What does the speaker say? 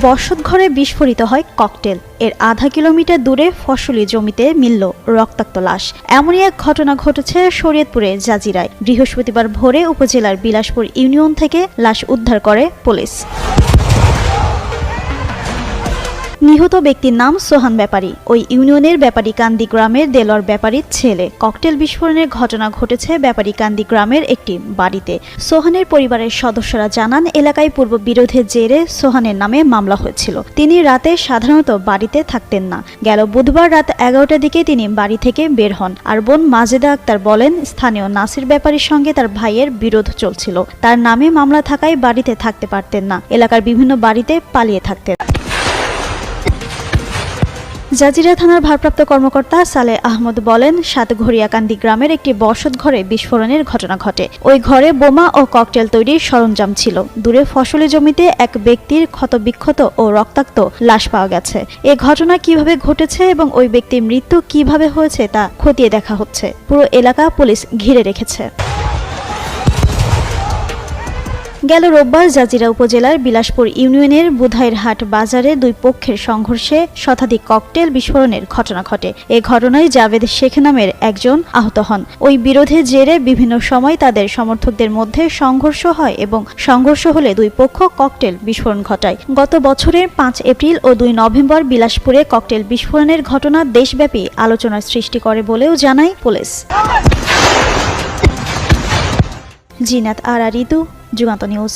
বসতঘরে বিস্ফোরিত হয় ককটেল। এর আধা কিলোমিটার দূরে ফসলি জমিতে মিলল রক্তাক্ত লাশ। এমনই এক ঘটনা ঘটেছে শরীয়তপুরের জাজিরায়। বৃহস্পতিবার ভোরে উপজেলার বিলাসপুর ইউনিয়ন থেকে লাশ উদ্ধার করে পুলিশ। নিহত ব্যক্তির নাম সোহান ব্যাপারী। ওই ইউনিয়নের ব্যাপারীকান্দি গ্রামের দেলোয়ার ব্যাপারীর ছেলে। ককটেল বিস্ফোরণের ঘটনা ঘটেছে ব্যাপারীকান্দি গ্রামের একটি বাড়িতে। সোহানের পরিবারের সদস্যরা জানান, এলাকায় পূর্ব বিরোধের জেরে সোহানের নামে মামলা হয়েছিল। তিনি রাতে সাধারণত বাড়িতে থাকতেন না। গেল বুধবার রাত 11টার দিকে তিনি বাড়ি থেকে বের হন। আর বোন মাজেদা আক্তার বলেন, স্থানীয় নাসির ব্যাপারীর সঙ্গে তার ভাইয়ের বিরোধ চলছিল। তার নামে মামলা থাকায় বাড়িতে থাকতে পারতেন না। এলাকার বিভিন্ন বাড়িতে পালিয়ে থাকতেন। জাজিরা থানার ভারপ্রাপ্ত কর্মকর্তা সালেহ আহমদ বলেন, সাতঘরিয়াকান্দি গ্রামের একটি বসতঘরে বিস্ফোরণের ঘটনা ঘটে। ওই ঘরে বোমা ও ককটেল তৈরির সরঞ্জাম ছিল। দূরে ফসলি জমিতে এক ব্যক্তির ক্ষতবিক্ষত ও রক্তাক্ত লাশ পাওয়া গেছে। এ ঘটনা কিভাবে ঘটেছে এবং ওই ব্যক্তির মৃত্যু কিভাবে হয়েছে তা খতিয়ে দেখা হচ্ছে। পুরো এলাকা পুলিশ ঘিরে রেখেছে। গেল রোববার জাজিরা উপজেলার বিলাসপুর ইউনিয়নের বুধাইরহাট বাজারে দুই পক্ষের সংঘর্ষে শতাধিক ককটেল বিস্ফোরণের ঘটনা ঘটে। এ ঘটনায় জাভেদ শেখ নামের একজন আহত হন। ওই বিরোধের জেরে বিভিন্ন সময় তাদের সমর্থকদের মধ্যে সংঘর্ষ হয় এবং সংঘর্ষ হলে দুই পক্ষ ককটেল বিস্ফোরণ ঘটায়। গত বছরের 5 এপ্রিল ও 2 নভেম্বর বিলাসপুরে ককটেল বিস্ফোরণের ঘটনা দেশব্যাপী আলোচনার সৃষ্টি করে বলেও জানায় পুলিশ। জিনাত আরা ঋতু, যুগান্ত নিউজ।